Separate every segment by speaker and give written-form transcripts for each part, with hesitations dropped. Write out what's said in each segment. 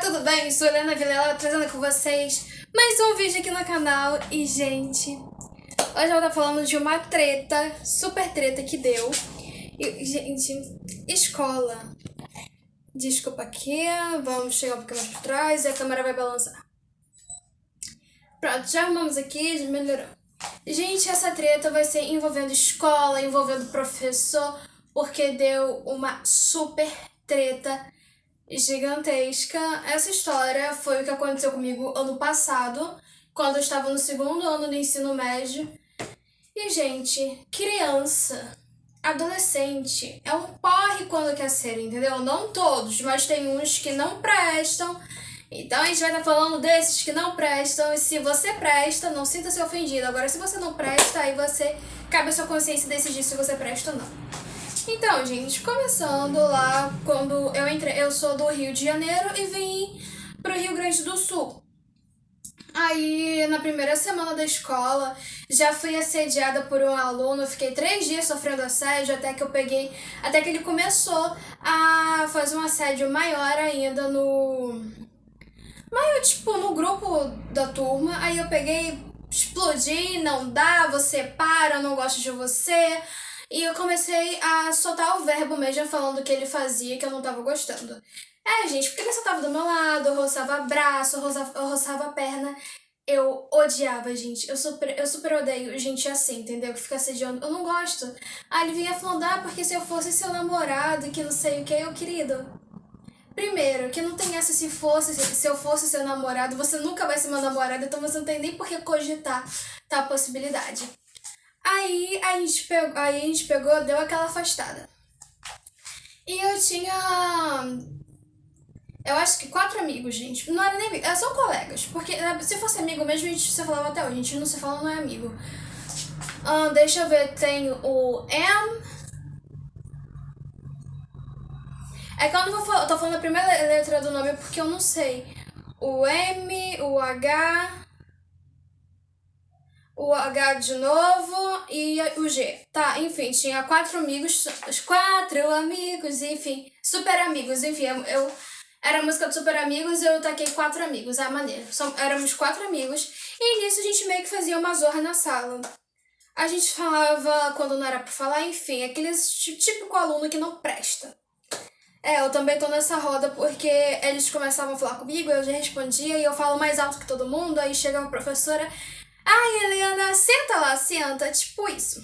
Speaker 1: tudo bem? Sou Helena Vilela trazendo com vocês mais um vídeo aqui no canal. E, gente, hoje eu vou estar falando de uma treta, super treta que deu. E, gente, escola. Desculpa aqui, vamos chegar um pouquinho mais por trás e a câmera vai balançar. Pronto, já arrumamos aqui, já melhorou. Gente, essa treta vai ser envolvendo escola, envolvendo professor, porque deu uma super treta gigantesca. Essa história foi o que aconteceu comigo ano passado, quando eu estava no segundo ano do ensino médio. E, gente, criança, adolescente, é um porre quando quer ser, entendeu? Não todos, mas tem uns que não prestam. Então a gente vai estar falando desses que não prestam. E se você presta, não sinta-se ofendido. Agora, se você não presta, aí cabe a sua consciência decidir se você presta ou não. Então, gente, começando lá, quando eu entrei, eu sou do Rio de Janeiro e vim pro Rio Grande do Sul. Aí, na primeira semana da escola, já fui assediada por um aluno, fiquei 3 dias sofrendo assédio até que ele começou a fazer um assédio maior ainda no grupo da turma. Aí eu explodi, não dá, você para, eu não gosto de você. E eu comecei a soltar o verbo mesmo, falando o que ele fazia, que eu não tava gostando. Gente, porque ele só tava do meu lado, eu roçava braço, eu roçava a perna. Eu odiava, gente. Eu super odeio gente assim, entendeu? Que fica assediando. Eu não gosto. Aí ele vinha falando, porque se eu fosse seu namorado, que não sei o que, querido. Primeiro, que não tem essa se eu fosse seu namorado, você nunca vai ser meu namorado, então você não tem nem por que cogitar a possibilidade. Aí a gente pegou, deu aquela afastada. E eu acho que 4 amigos, gente. Não era nem amigo, são colegas. Porque se fosse amigo mesmo, a gente se falava até hoje. A gente não se fala, não é amigo. Deixa eu ver, tem o M. É que eu tô falando a primeira letra do nome porque eu não sei. O M, o H de novo e o G. Tá, enfim, tinha 4 amigos, os 4 amigos, enfim, super amigos, enfim, era a música de Super Amigos e eu taquei 4 amigos, maneiro. Éramos 4 amigos e nisso a gente meio que fazia uma zorra na sala. A gente falava quando não era pra falar, enfim, aqueles típico aluno que não presta. Eu também tô nessa roda porque eles começavam a falar comigo, eu já respondia e eu falo mais alto que todo mundo, aí chega a professora, Helena, senta lá, senta, tipo isso.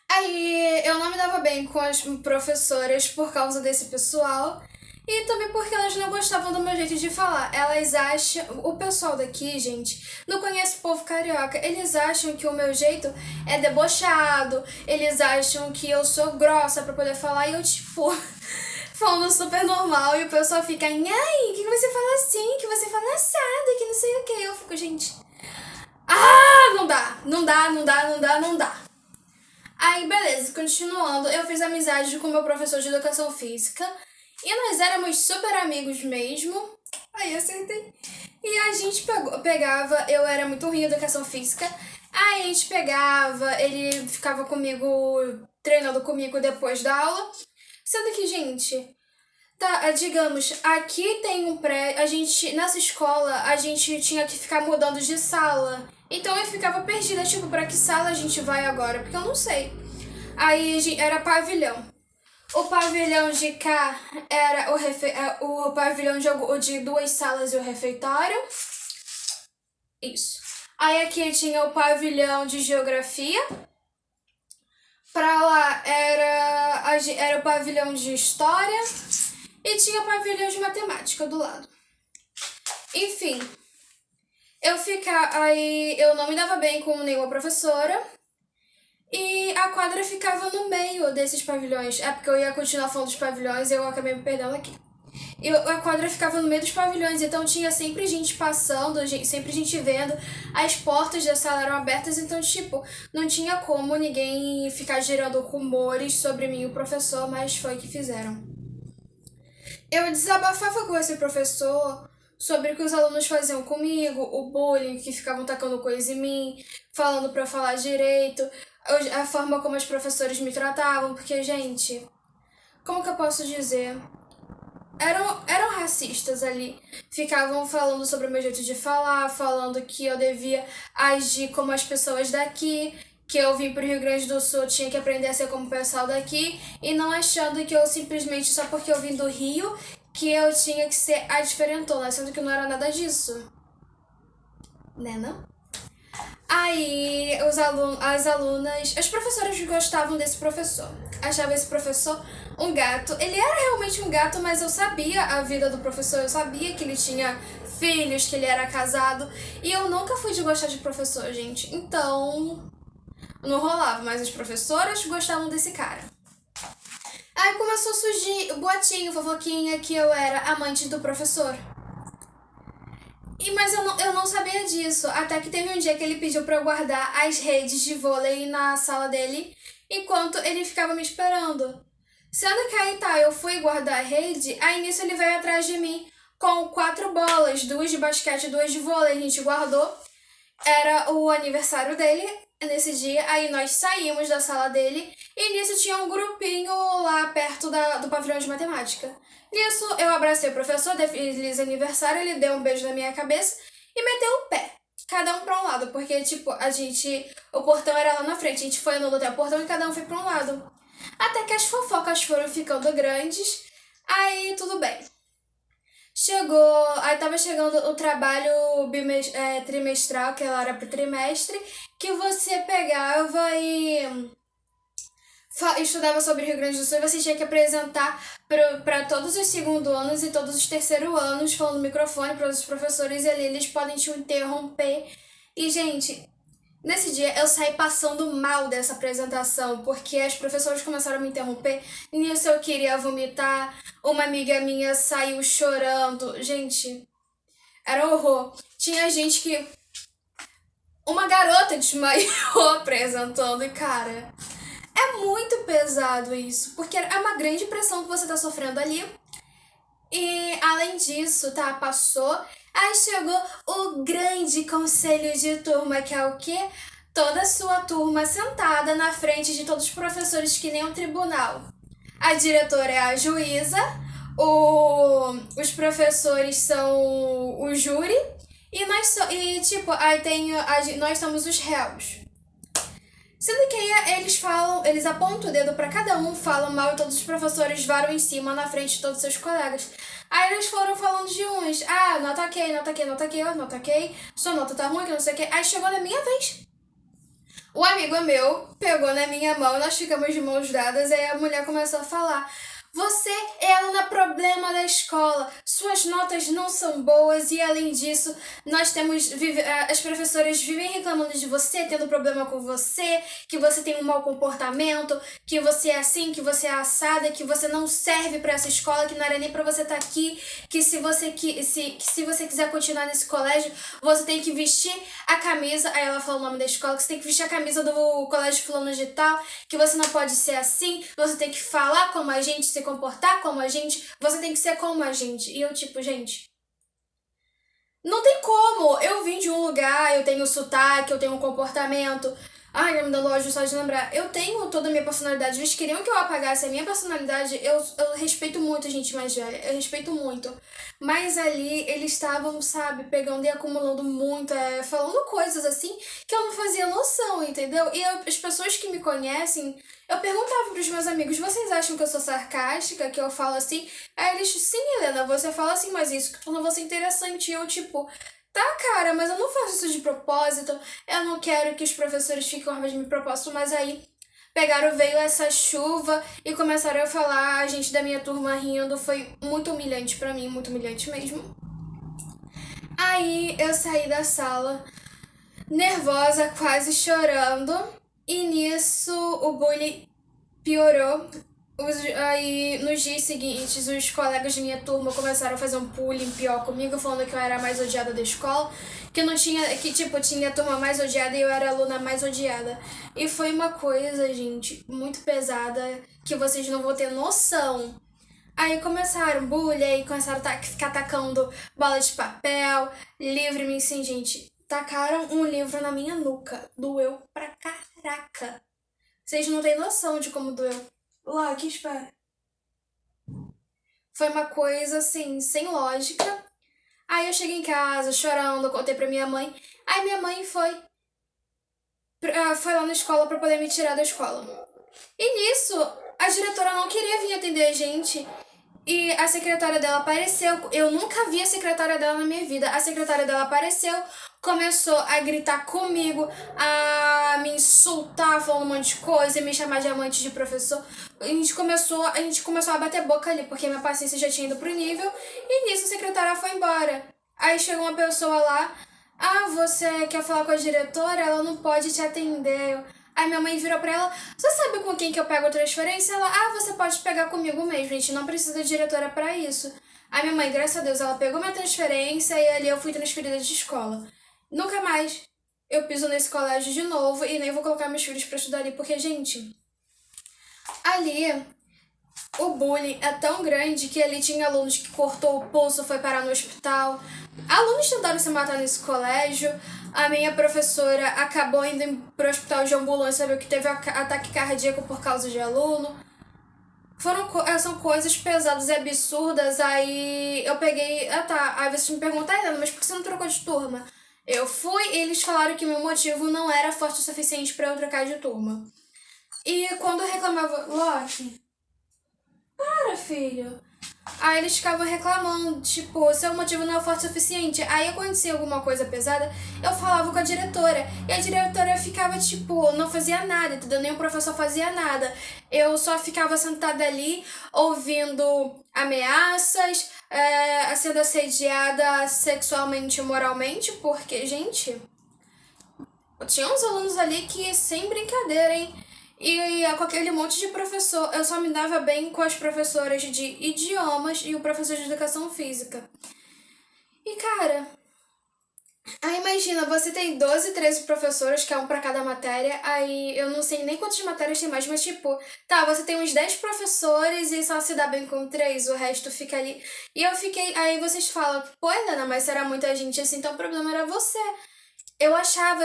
Speaker 1: Aí eu não me dava bem com as professoras por causa desse pessoal e também porque elas não gostavam do meu jeito de falar. Elas acham, o pessoal daqui, gente, não conhece o povo carioca, eles acham que o meu jeito é debochado, eles acham que eu sou grossa pra poder falar e eu falando super normal e o pessoal fica, que você fala assim, que você fala assado, que não sei o que. Eu fico, gente, não dá. Aí, beleza, continuando, eu fiz amizade com meu professor de educação física e nós éramos super amigos mesmo. Aí, acertei. E a gente pegava, eu era muito ruim em educação física, aí a gente pegava, ele ficava comigo, treinando comigo depois da aula. Sendo que, gente, digamos, aqui tem um nessa escola, a gente tinha que ficar mudando de sala. Então eu ficava perdida, pra que sala a gente vai agora? Porque eu não sei. Aí era pavilhão. O pavilhão de cá era o pavilhão de 2 salas e o refeitório. Isso. Aí aqui tinha o pavilhão de geografia. Pra lá era o pavilhão de história. E tinha o pavilhão de matemática do lado. Enfim, eu não me dava bem com nenhuma professora. E a quadra ficava no meio desses pavilhões. Porque eu ia continuar falando dos pavilhões e eu acabei me perdendo aqui. A quadra ficava no meio dos pavilhões, então tinha sempre gente passando, sempre gente vendo. As portas da sala eram abertas, então, não tinha como ninguém ficar gerando rumores sobre mim e o professor, mas foi o que fizeram. Eu desabafava com esse professor sobre o que os alunos faziam comigo, o bullying, que ficavam tacando coisa em mim, falando pra eu falar direito, a forma como os professores me tratavam, porque, gente, como que eu posso dizer? eram racistas ali. Ficavam falando sobre o meu jeito de falar, falando que eu devia agir como as pessoas daqui, que eu vim pro Rio Grande do Sul, tinha que aprender a ser como o pessoal daqui, e não achando que eu simplesmente, só porque eu vim do Rio, que eu tinha que ser a diferentona, sendo que não era nada disso. Né, não? Aí as alunas, as professoras gostavam desse professor. Achava esse professor um gato. Ele era realmente um gato, mas eu sabia a vida do professor, eu sabia que ele tinha filhos, que ele era casado. E eu nunca fui de gostar de professor, gente. Então, não rolava, mas as professoras gostavam desse cara. Aí começou a surgir o boatinho, fofoquinha, que eu era amante do professor. Mas eu não sabia disso, até que teve um dia que ele pediu pra eu guardar as redes de vôlei na sala dele, enquanto ele ficava me esperando. Sendo que aí tá, eu fui guardar a rede, aí nisso ele veio atrás de mim com 4 bolas, 2 de basquete e 2 de vôlei, a gente guardou. Era o aniversário dele nesse dia, aí nós saímos da sala dele e nisso tinha um grupinho lá perto do pavilhão de matemática. Nisso eu abracei o professor, dei feliz aniversário, ele deu um beijo na minha cabeça e meteu o pé. Cada um pra um lado, porque tipo, o portão era lá na frente, a gente foi andando até o portão e cada um foi pra um lado. Até que as fofocas foram ficando grandes, aí tudo bem. Aí tava chegando o trabalho trimestral, que ela era pro trimestre, que você pegava e estudava sobre o Rio Grande do Sul e você tinha que apresentar para todos os segundo anos e todos os terceiro anos, falando no microfone para os professores e ali eles podem te interromper. E, gente, nesse dia eu saí passando mal dessa apresentação, porque as professoras começaram a me interromper. Nisso eu queria vomitar. Uma amiga minha saiu chorando. Gente, era horror. Tinha gente que. Uma garota desmaiou apresentando, e cara. É muito pesado isso, porque é uma grande pressão que você tá sofrendo ali. E além disso, tá, passou. Aí chegou o grande conselho de turma, que é o quê? Toda a sua turma sentada na frente de todos os professores, que nem um tribunal. A diretora é a juíza, os professores são o júri, nós somos os réus. Sendo que aí eles apontam o dedo pra cada um, falam mal e todos os professores varam em cima na frente de todos os seus colegas. Aí eles foram falando de uns, nota ok, nota ok, nota ok, nota ok, sua nota tá ruim, que não sei o que. Aí chegou na minha vez. O amigo meu pegou na minha mão, nós ficamos de mãos dadas, aí a mulher começou a falar: você é a problema da escola, suas notas não são boas e além disso, as professoras vivem reclamando de você, tendo problema com você, que você tem um mau comportamento, que você é assim, que você é assada, que você não serve pra essa escola, que não era nem pra você estar aqui, que se você quiser continuar nesse colégio, você tem que vestir a camisa, aí ela falou o nome da escola, que você tem que vestir a camisa do colégio fulano de tal, que você não pode ser assim, você tem que falar como a gente, se comportar como a gente, você tem que ser como a gente. E eu, tipo, gente, não tem como. Eu vim de um lugar, eu tenho sotaque, eu tenho um comportamento. Ai, me dando ódio só de lembrar. Eu tenho toda a minha personalidade. Eles queriam que eu apagasse a minha personalidade. Eu respeito muito a gente mais velha. Eu respeito muito. Mas ali eles estavam, sabe, pegando e acumulando muito, falando coisas assim que eu não fazia noção, entendeu? E as pessoas que me conhecem, eu perguntava pros meus amigos: vocês acham que eu sou sarcástica, que eu falo assim? Aí eles: sim, Helena, você fala assim, mas isso que torna você interessante. E eu, tipo, tá, cara, mas eu não faço isso de propósito. Eu não quero que os professores fiquem com raiva de mim de propósito, mas aí veio essa chuva e começaram a falar, a gente da minha turma rindo, foi muito humilhante pra mim, muito humilhante mesmo. Aí eu saí da sala, nervosa, quase chorando, e nisso o bullying piorou. Aí, nos dias seguintes, os colegas de minha turma começaram a fazer um bullying pior comigo, falando que eu era a mais odiada da escola, que não tinha, que tipo, tinha a turma mais odiada e eu era a aluna mais odiada. E foi uma coisa, gente, muito pesada, que vocês não vão ter noção. Aí começaram bullying, aí começaram a ficar tacando bola de papel, livro em mim, sim, gente. Tacaram um livro na minha nuca. Doeu pra caraca. Vocês não têm noção de como doeu. Loki, espera. Foi uma coisa, assim, sem lógica. Aí eu cheguei em casa chorando, contei pra minha mãe. Aí minha mãe foi lá na escola pra poder me tirar da escola. E nisso, a diretora não queria vir atender a gente. E a secretária dela apareceu. Eu nunca vi a secretária dela na minha vida. A secretária dela apareceu, começou a gritar comigo, a me insultar, falando um monte de coisa, me chamar de amante de professor. A gente começou a bater boca ali, porque minha paciência já tinha ido pro nível. E nisso a secretária foi embora. Aí chegou uma pessoa lá. Ah, você quer falar com a diretora? Ela não pode te atender. Aí minha mãe virou pra ela, você sabe com quem que eu pego a transferência? Ela, você pode pegar comigo mesmo, a gente não precisa de diretora pra isso. Aí minha mãe, graças a Deus, ela pegou minha transferência e ali eu fui transferida de escola. Nunca mais eu piso nesse colégio de novo e nem vou colocar meus filhos pra estudar ali, porque, gente, ali o bullying é tão grande que ali tinha alunos que cortou o pulso, foi parar no hospital. Alunos tentaram se matar nesse colégio. A minha professora acabou indo pro hospital de ambulância, sabe, que teve ataque cardíaco por causa de aluno. São coisas pesadas e absurdas. Aí eu peguei. Ah, tá. Aí vocês me perguntam, Helena, mas por que você não trocou de turma? Eu fui e eles falaram que meu motivo não era forte o suficiente pra eu trocar de turma. E quando eu reclamava, Loki, para, filho. Aí eles ficavam reclamando, tipo, seu motivo não é forte o suficiente. Aí acontecia alguma coisa pesada, eu falava com a diretora. E a diretora ficava, tipo, não fazia nada, entendeu? Nem o professor fazia nada. Eu só ficava sentada ali, ouvindo ameaças, sendo assediada sexualmente e moralmente, porque, gente, tinha uns alunos ali que, sem brincadeira, hein? E com aquele monte de professor, eu só me dava bem com as professoras de idiomas e o professor de educação física. E cara, aí imagina, você tem 12, 13 professores, que é um pra cada matéria, aí eu não sei nem quantas matérias tem mais, mas tipo, tá, você tem uns 10 professores e só se dá bem com 3, o resto fica ali. E eu fiquei, aí vocês falam, pô, Helena, mas era muita gente assim, então o problema era você. Eu achava,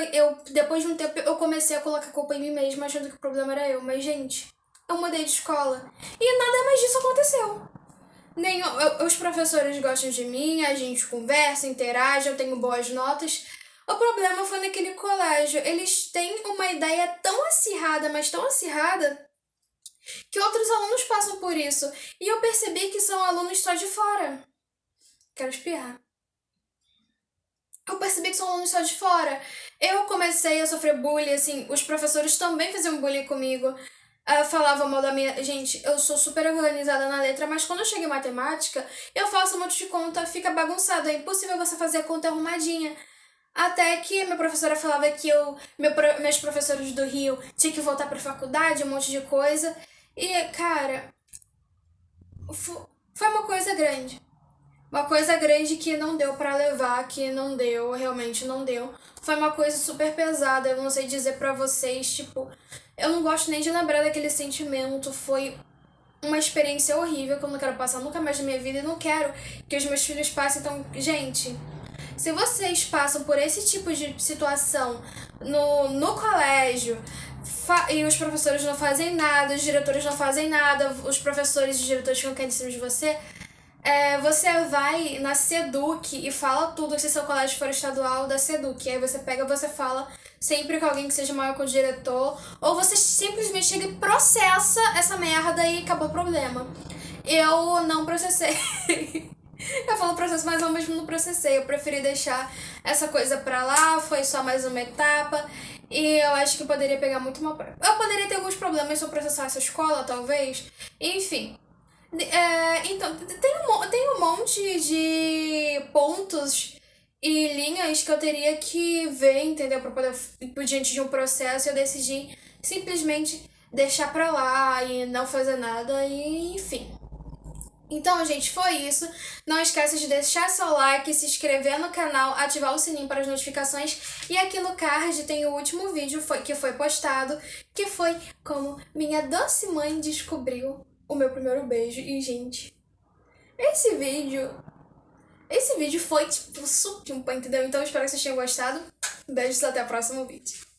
Speaker 1: depois de um tempo, eu comecei a colocar a culpa em mim mesma, achando que o problema era eu. Mas, gente, eu mudei de escola. E nada mais disso aconteceu. Os professores gostam de mim, a gente conversa, interage, eu tenho boas notas. O problema foi naquele colégio. Eles têm uma ideia tão acirrada, mas tão acirrada, que outros alunos passam por isso. E eu percebi que são alunos só de fora. Quero espirrar. Eu percebi que são alunos só de fora. Eu comecei a sofrer bullying, assim, os professores também faziam bullying comigo. Falavam mal da minha. Gente, eu sou super organizada na letra, mas quando eu chego em matemática, eu faço um monte de conta, fica bagunçado. É impossível você fazer a conta arrumadinha. Até que minha professora falava que meus professores do Rio tinham que voltar pra faculdade, um monte de coisa. E, cara, foi uma coisa grande. Uma coisa grande que não deu pra levar, que não deu, realmente não deu. Foi uma coisa super pesada, eu não sei dizer pra vocês, tipo, eu não gosto nem de lembrar daquele sentimento. Foi uma experiência horrível que eu não quero passar nunca mais na minha vida e não quero que os meus filhos passem. Então, gente, se vocês passam por esse tipo de situação no colégio, e os professores não fazem nada, os diretores não fazem nada, os professores e os diretores ficam caindo em cima de você, você vai na Seduc e fala tudo, se seu colégio for estadual, da Seduc. Aí você pega, você fala sempre com alguém que seja maior que o diretor, ou você simplesmente chega e processa essa merda e acabou o problema. Eu não processei. Eu falo processo, mas ao mesmo não processei. Eu preferi deixar essa coisa pra lá, foi só mais uma etapa. E eu acho que eu poderia pegar muito mal. Eu poderia ter alguns problemas se eu processasse a escola, talvez. Enfim. Então, tem um monte de pontos e linhas que eu teria que ver, entendeu? Pra poder ir por diante de um processo. Eu decidi simplesmente deixar pra lá e não fazer nada e enfim. Então, gente, foi isso. Não esqueça de deixar seu like, se inscrever no canal, ativar o sininho para as notificações. E aqui no card tem o último vídeo que foi postado, que foi como minha doce mãe descobriu o meu primeiro beijo. E, gente, esse vídeo foi, tipo, supimpa, entendeu? Então, eu espero que vocês tenham gostado. Beijos, até o próximo vídeo.